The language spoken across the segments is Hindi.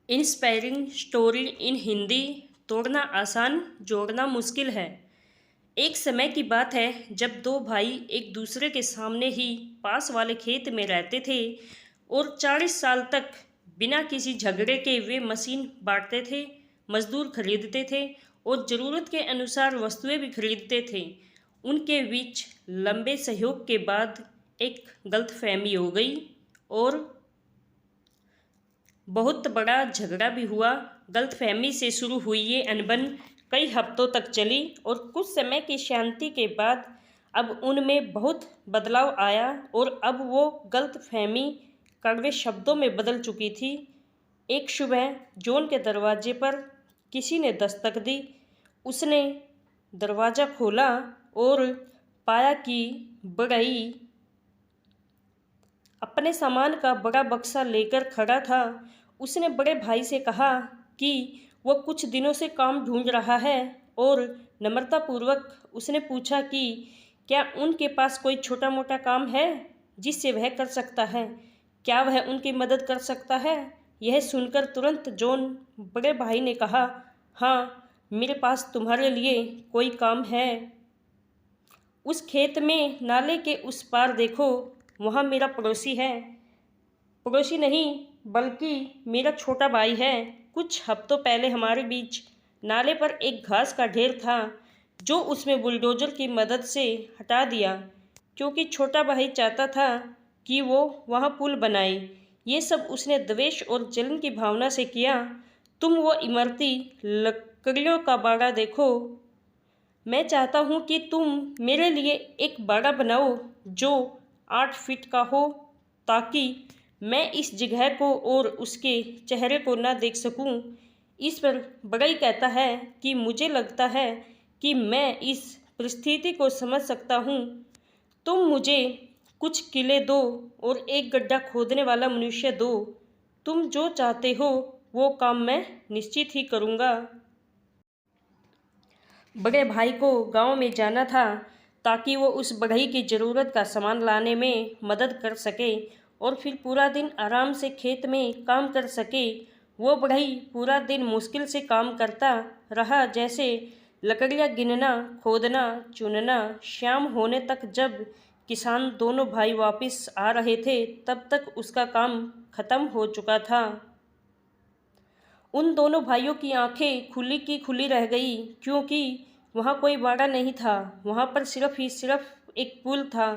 Inspiring story in Hindi. तोड़ना आसान, जोड़ना मुश्किल है। एक समय की बात है जब दो भाई एक दूसरे के सामने ही पास वाले खेत में रहते थे और 40 साल तक बिना किसी झगड़े के वे मशीन बांटते थे, मजदूर खरीदते थे और ज़रूरत के अनुसार वस्तुएं भी खरीदते थे। उनके बीच लंबे सहयोग के बाद एक गलतफहमी हो गई और बहुत बड़ा झगड़ा भी हुआ। गलतफहमी से शुरू हुई ये अनबन कई हफ्तों तक चली और कुछ समय की शांति के बाद अब उनमें बहुत बदलाव आया और अब वो गलतफहमी कड़वे शब्दों में बदल चुकी थी। एक सुबह जॉन के दरवाजे पर किसी ने दस्तक दी। उसने दरवाज़ा खोला और पाया कि बड़ई अपने सामान का बड़ा बक्सा लेकर खड़ा था। उसने बड़े भाई से कहा कि वह कुछ दिनों से काम ढूंढ रहा है और नम्रतापूर्वक उसने पूछा कि क्या उनके पास कोई छोटा मोटा काम है जिससे वह कर सकता है, क्या वह उनकी मदद कर सकता है। यह सुनकर तुरंत जॉन बड़े भाई ने कहा, हाँ, मेरे पास तुम्हारे लिए कोई काम है। उस खेत में नाले के उस पार देखो, वहाँ मेरा पड़ोसी है। पड़ोसी नहीं बल्कि मेरा छोटा भाई है। कुछ हफ्तों पहले हमारे बीच नाले पर एक घास का ढेर था जो उसमें बुलडोजर की मदद से हटा दिया क्योंकि छोटा भाई चाहता था कि वो वहाँ पुल बनाए। ये सब उसने द्वेष और जलन की भावना से किया। तुम वो इमारती लकड़ियों का बाड़ा देखो। मैं चाहता हूँ कि तुम मेरे लिए एक बाड़ा बनाओ जो 8 फीट का हो ताकि मैं इस जगह को और उसके चेहरे को ना देख सकूं। इस पर बड़ई कहता है कि मुझे लगता है कि मैं इस परिस्थिति को समझ सकता हूँ। तुम मुझे कुछ किले दो और एक गड्ढा खोदने वाला मनुष्य दो। तुम जो चाहते हो वो काम मैं निश्चित ही करूँगा। बड़े भाई को गांव में जाना था ताकि वो उस बढ़ई की ज़रूरत का सामान लाने में मदद कर सके और फिर पूरा दिन आराम से खेत में काम कर सके। वो बढ़ई पूरा दिन मुश्किल से काम करता रहा, जैसे लकड़ियाँ गिनना, खोदना, चुनना। शाम होने तक जब किसान दोनों भाई वापस आ रहे थे तब तक उसका काम खत्म हो चुका था। उन दोनों भाइयों की आंखें खुली की खुली रह गई क्योंकि वहाँ कोई बाड़ा नहीं था। वहाँ पर सिर्फ एक पुल था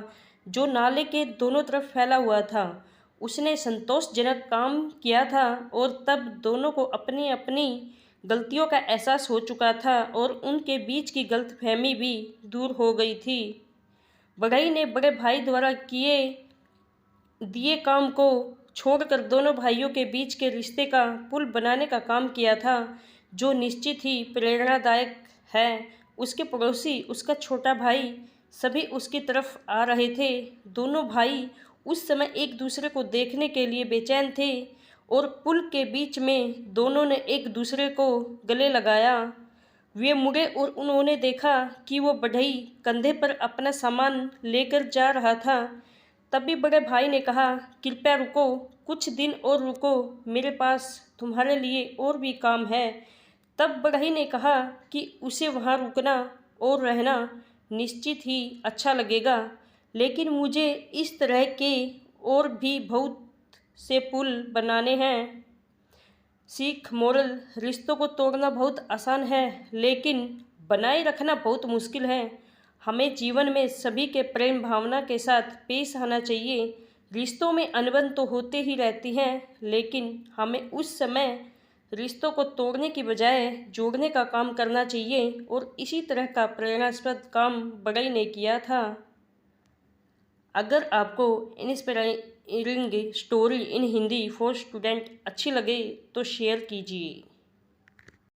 जो नाले के दोनों तरफ फैला हुआ था। उसने संतोषजनक काम किया था और तब दोनों को अपनी अपनी गलतियों का एहसास हो चुका था और उनके बीच की गलतफहमी भी दूर हो गई थी। बढ़ई ने बड़े भाई द्वारा किए दिए काम को छोड़कर दोनों भाइयों के बीच के रिश्ते का पुल बनाने का काम किया था, जो निश्चित ही प्रेरणादायक है। उसके पड़ोसी, उसका छोटा भाई, सभी उसकी तरफ आ रहे थे। दोनों भाई उस समय एक दूसरे को देखने के लिए बेचैन थे और पुल के बीच में दोनों ने एक दूसरे को गले लगाया। वे मुड़े और उन्होंने देखा कि वो बढ़ई कंधे पर अपना सामान लेकर जा रहा था। तभी बड़े भाई ने कहा, कृपया रुको, कुछ दिन और रुको, मेरे पास तुम्हारे लिए और भी काम है। तब बढ़ई ने कहा कि उसे वहाँ रुकना और रहना निश्चित ही अच्छा लगेगा, लेकिन मुझे इस तरह के और भी बहुत से पुल बनाने हैं। सीख मोरल, रिश्तों को तोड़ना बहुत आसान है लेकिन बनाए रखना बहुत मुश्किल है। हमें जीवन में सभी के प्रेम भावना के साथ पेश आना चाहिए। रिश्तों में अनबन तो होते ही रहती हैं, लेकिन हमें उस समय रिश्तों को तोड़ने की बजाय जोड़ने का काम करना चाहिए और इसी तरह का प्रेरणास्पद काम बढ़ई ने किया था। अगर आपको inspiring story in Hindi for student अच्छी लगे तो शेयर कीजिए।